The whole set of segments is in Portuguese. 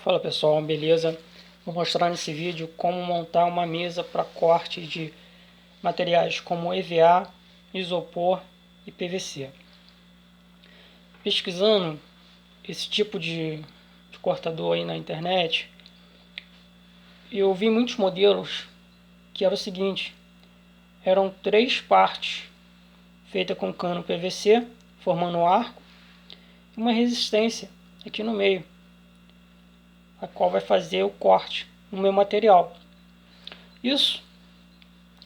Fala pessoal, beleza? Vou mostrar nesse vídeo como montar uma mesa para corte de materiais como EVA, isopor e PVC. Pesquisando esse tipo de cortador aí na internet, eu vi muitos modelos que era o seguinte: eram 3 partes feitas com cano PVC, formando um arco, e uma resistência aqui no meio, a qual vai fazer o corte no meu material. Isso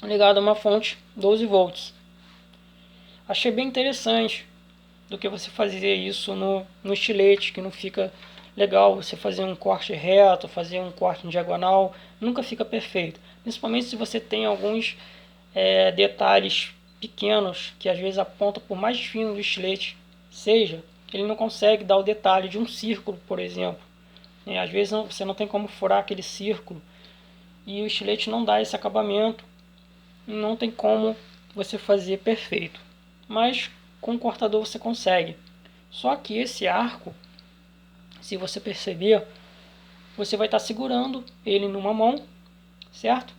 ligado a uma fonte 12 volts. Achei bem interessante do que você fazer isso no estilete, que não fica legal você fazer um corte reto, fazer um corte em diagonal, nunca fica perfeito. Principalmente se você tem alguns detalhes pequenos que às vezes aponta, por mais fino do estilete seja, ele não consegue dar o detalhe de um círculo, por exemplo. Às vezes você não tem como furar aquele círculo e o estilete não dá esse acabamento, não tem como você fazer perfeito. Mas com o cortador você consegue. Só que esse arco, se você perceber, você vai estar segurando ele numa mão, certo?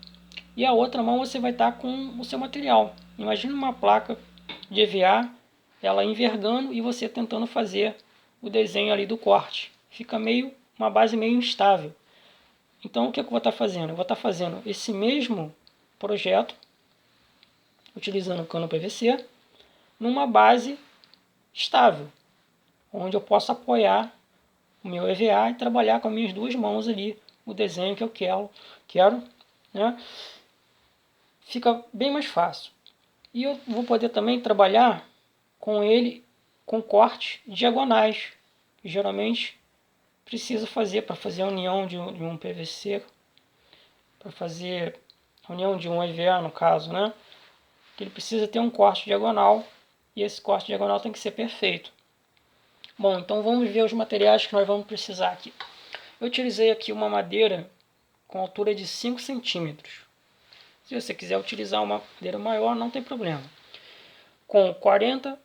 E a outra mão você vai estar com o seu material. Imagina uma placa de EVA, ela envergando e você tentando fazer o desenho ali do corte. Fica meio uma base meio instável. Então o que eu vou estar fazendo? Eu vou estar fazendo esse mesmo projeto, utilizando o cano PVC, numa base estável, onde eu posso apoiar o meu EVA e trabalhar com as minhas duas mãos ali o desenho que eu quero, né? Fica bem mais fácil. E eu vou poder também trabalhar com ele com cortes diagonais, que geralmente preciso fazer para fazer a união de um PVC, para fazer a união de um EVA no caso, né? Que ele precisa ter um corte diagonal e esse corte diagonal tem que ser perfeito. Bom, então vamos ver os materiais que nós vamos precisar aqui. Eu utilizei aqui uma madeira com altura de 5 centímetros. Se você quiser utilizar uma madeira maior, não tem problema. Com 40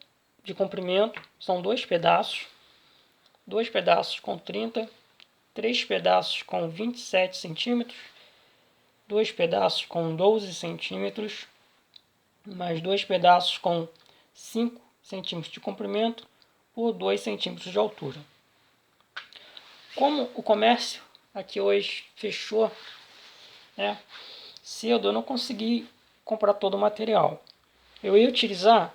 de comprimento, são 2 pedaços. 2 pedaços com 30, 3 pedaços com 27 centímetros, 2 pedaços com 12 centímetros, mais 2 pedaços com 5 centímetros de comprimento por 2 centímetros de altura. Como o comércio aqui hoje fechou, né, cedo, eu não consegui comprar todo o material. Eu ia utilizar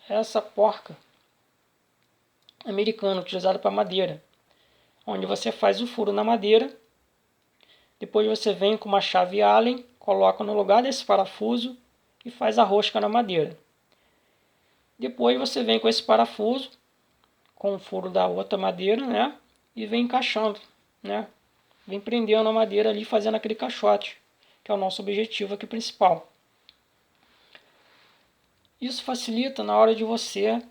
essa porca americana utilizada para madeira, onde você faz o furo na madeira, depois você vem com uma chave Allen, coloca no lugar desse parafuso e faz a rosca na madeira. Depois você vem com esse parafuso, com o furo da outra madeira, né, e vem encaixando, né, vem prendendo a madeira ali, fazendo aquele caixote, que é o nosso objetivo aqui principal. Isso facilita na hora de você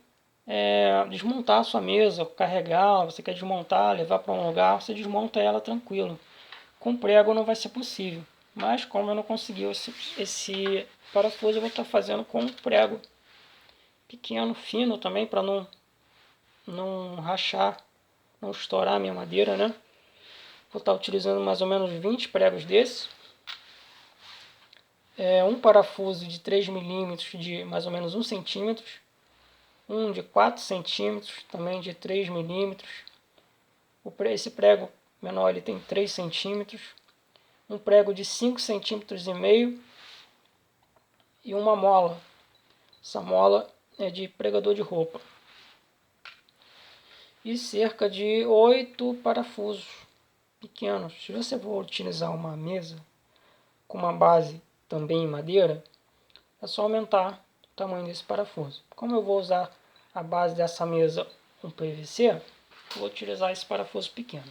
desmontar a sua mesa, carregar, você quer desmontar, levar para um lugar, você desmonta ela tranquilo. Com prego não vai ser possível, mas como eu não consegui esse parafuso, eu vou estar fazendo com um prego pequeno, fino também, para não rachar, não estourar a minha madeira, né? Vou estar utilizando mais ou menos 20 pregos desses. Um parafuso de 3 milímetros de mais ou menos 1 centímetro, um de 4 centímetros, também de 3 milímetros. Esse prego menor ele tem 3 centímetros, um prego de 5 centímetros e meio e uma mola. Essa mola é de pregador de roupa. E cerca de 8 parafusos pequenos. Se você for utilizar uma mesa com uma base também em madeira, é só aumentar o tamanho desse parafuso. Como eu vou usar a base dessa mesa com PVC, vou utilizar esse parafuso pequeno.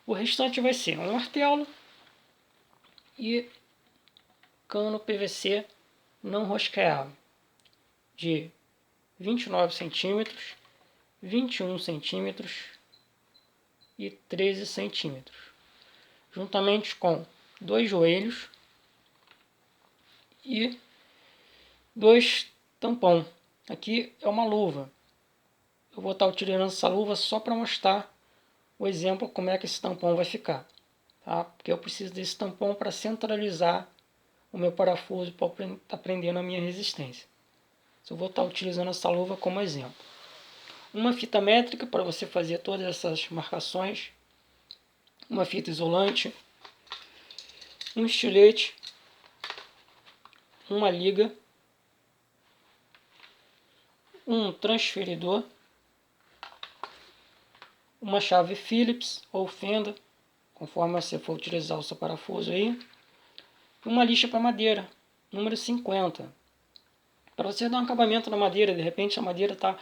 O restante vai ser um martelo e cano PVC não rosqueável de 29 centímetros, 21 centímetros e 13 centímetros, juntamente com 2 joelhos e 2 tampão. Aqui é uma luva. Eu vou estar utilizando essa luva só para mostrar o exemplo como é que esse tampão vai ficar, tá? Porque eu preciso desse tampão para centralizar o meu parafuso para estar prendendo a minha resistência. Eu vou estar utilizando essa luva como exemplo. Uma fita métrica para você fazer todas essas marcações, uma fita isolante, um estilete, uma liga, um transferidor, uma chave Phillips ou fenda, conforme você for utilizar o seu parafuso aí, uma lixa para madeira, número 50. Para você dar um acabamento na madeira, de repente a madeira está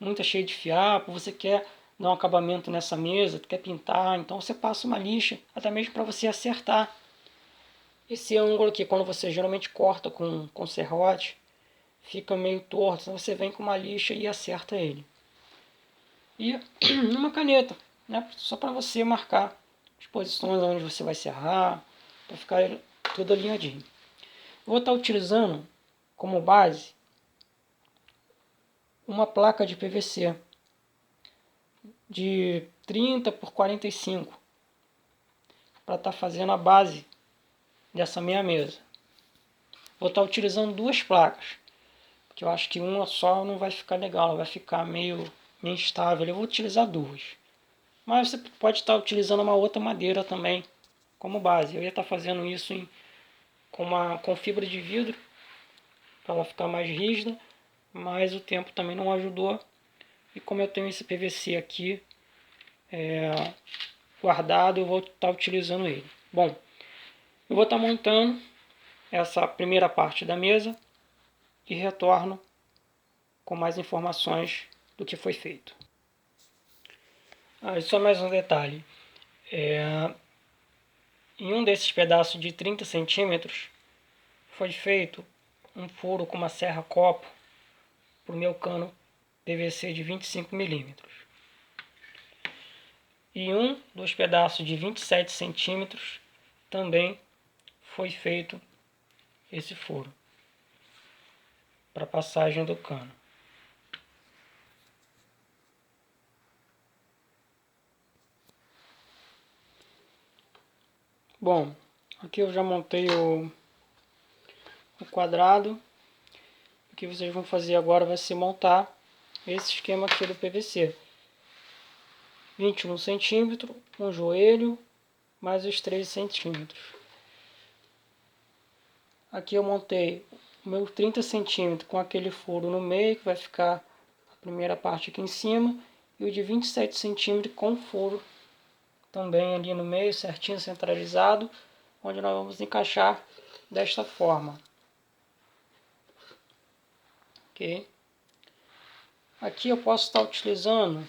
muito cheia de fiapo, você quer dar um acabamento nessa mesa, quer pintar, então você passa uma lixa, até mesmo para você acertar esse ângulo aqui. Quando você geralmente corta com serrote, fica meio torto, então você vem com uma lixa e acerta ele. E uma caneta, né, só para você marcar as posições onde você vai serrar, para ficar tudo alinhadinho. Vou estar utilizando como base uma placa de PVC de 30 por 45 para estar fazendo a base dessa minha mesa. Vou estar utilizando duas placas, porque eu acho que uma só não vai ficar legal, ela vai ficar meio instável. Eu vou utilizar duas, mas você pode estar utilizando uma outra madeira também como base. Eu ia estar fazendo isso com fibra de vidro para ela ficar mais rígida, mas o tempo também não ajudou. E como eu tenho esse PVC aqui guardado, eu vou estar utilizando ele. Bom, eu vou estar montando essa primeira parte da mesa e retorno com mais informações do que foi feito. Só mais um detalhe. Em um desses pedaços de 30 centímetros foi feito um furo com uma serra copo para o meu cano PVC de 25 milímetros. E um dos pedaços de 27 centímetros também foi feito esse furo para passagem do cano. Bom, aqui eu já montei o quadrado. O que vocês vão fazer agora vai ser montar esse esquema aqui do PVC. 21 centímetros, um joelho, mais os 13 centímetros. Aqui eu montei o meu 30 centímetros com aquele furo no meio, que vai ficar a primeira parte aqui em cima, e o de 27 centímetros com furo também ali no meio, certinho centralizado, onde nós vamos encaixar desta forma. Ok? Aqui eu posso estar utilizando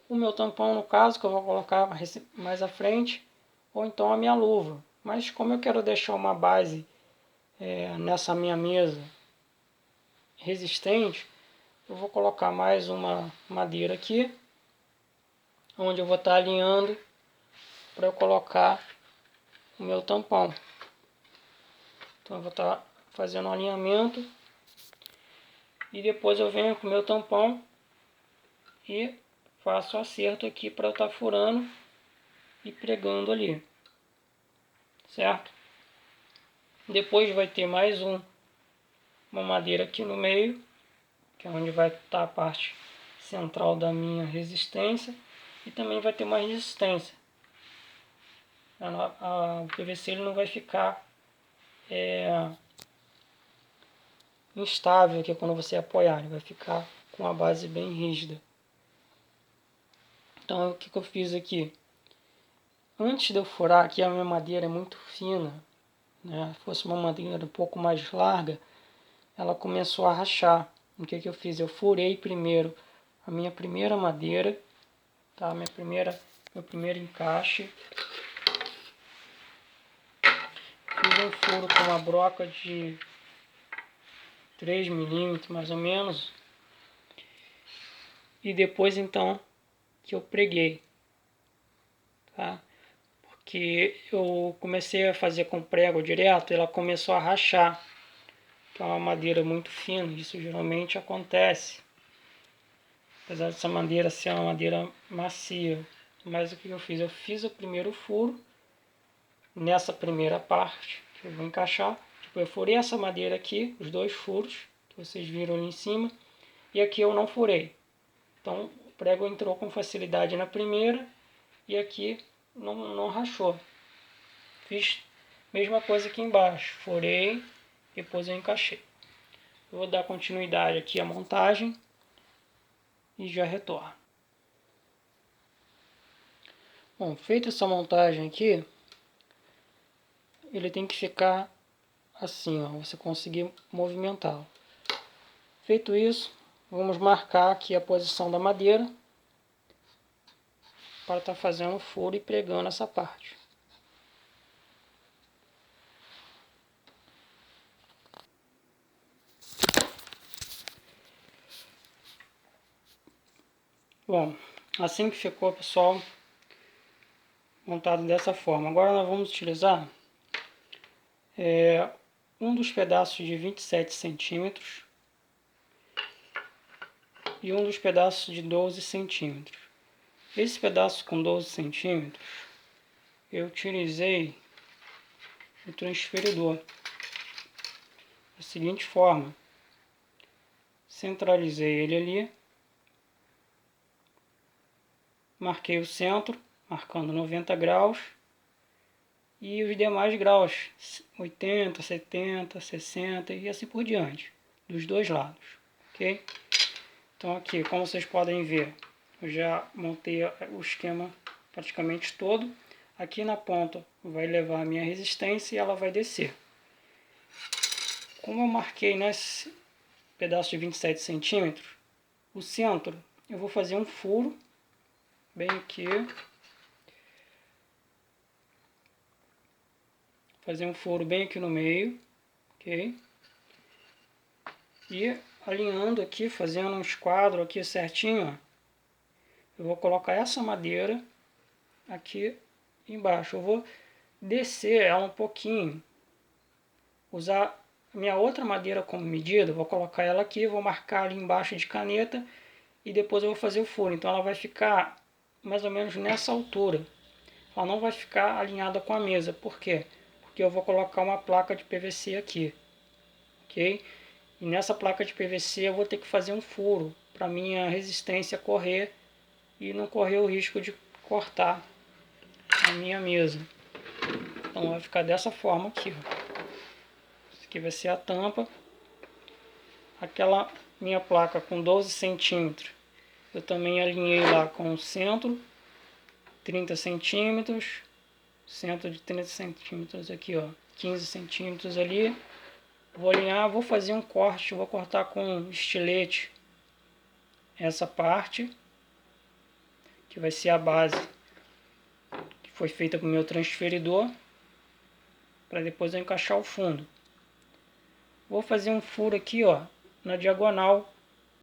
o meu tampão, no caso, que eu vou colocar mais à frente, ou então a minha luva. Mas como eu quero deixar uma base nessa minha mesa resistente, eu vou colocar mais uma madeira aqui, onde eu vou estar alinhando para eu colocar o meu tampão. Então eu vou estar fazendo um alinhamento e depois eu venho com o meu tampão e faço o acerto aqui para eu estar furando e pregando ali, certo? Depois vai ter mais uma madeira aqui no meio, que é onde vai estar a parte central da minha resistência, e também vai ter mais resistência. O PVC ele não vai ficar instável aqui quando você apoiar, ele vai ficar com a base bem rígida. Então o que eu fiz aqui? Antes de eu furar, aqui a minha madeira é muito fina, né? Se fosse uma madeira um pouco mais larga, ela começou a rachar. O que eu fiz? Eu furei primeiro a minha primeira madeira, tá? Meu primeiro encaixe. Fiz um furo com uma broca de 3 milímetros mais ou menos. E depois então que eu preguei, tá? Porque eu comecei a fazer com prego direto, ela começou a rachar. Que é uma madeira muito fina, isso geralmente acontece. apesar dessa madeira ser uma madeira macia. Mas o que eu fiz? Eu fiz o primeiro furo nessa primeira parte que eu vou encaixar. Tipo, eu furei essa madeira aqui, os dois furos que vocês viram ali em cima, e aqui eu não furei. Então o prego entrou com facilidade na primeira e aqui não rachou. Fiz a mesma coisa aqui embaixo, furei, depois eu encaixei. Eu vou dar continuidade aqui à montagem e já retorno. Bom, feita essa montagem aqui, ele tem que ficar assim, ó, você conseguir movimentá-lo. Feito isso, vamos marcar aqui a posição da madeira para estar fazendo o furo e pregando essa parte. Bom, assim que ficou, pessoal, montado dessa forma. Agora nós vamos utilizar um dos pedaços de 27 centímetros e um dos pedaços de 12 centímetros. Esse pedaço com 12 centímetros eu utilizei o transferidor da seguinte forma: centralizei ele ali, marquei o centro, marcando 90 graus, e os demais graus, 80, 70, 60 e assim por diante, dos dois lados, ok? Então aqui, como vocês podem ver, eu já montei o esquema praticamente todo. Aqui na ponta vai levar a minha resistência e ela vai descer. Como eu marquei nesse pedaço de 27 centímetros, o centro eu vou fazer um furo bem aqui. Fazer um furo bem aqui no meio, ok? E alinhando aqui, fazendo um esquadro aqui certinho, ó, eu vou colocar essa madeira aqui embaixo. Eu vou descer ela um pouquinho, usar a minha outra madeira como medida, vou colocar ela aqui, vou marcar ali embaixo de caneta e depois eu vou fazer o furo. Então ela vai ficar mais ou menos nessa altura. Ela não vai ficar alinhada com a mesa. Por quê? Porque eu vou colocar uma placa de PVC aqui, ok? E nessa placa de PVC eu vou ter que fazer um furo para minha resistência correr e não correr o risco de cortar a minha mesa. Então vai ficar dessa forma aqui, ó. Isso aqui vai ser a tampa. Aquela minha placa com 12 centímetros eu também alinhei lá com o centro, 30 centímetros, centro de 30 centímetros aqui, ó, 15 centímetros ali. Vou alinhar, vou fazer um corte, vou cortar com estilete essa parte, que vai ser a base que foi feita com o meu transferidor, para depois eu encaixar o fundo. Vou fazer um furo aqui, ó, na diagonal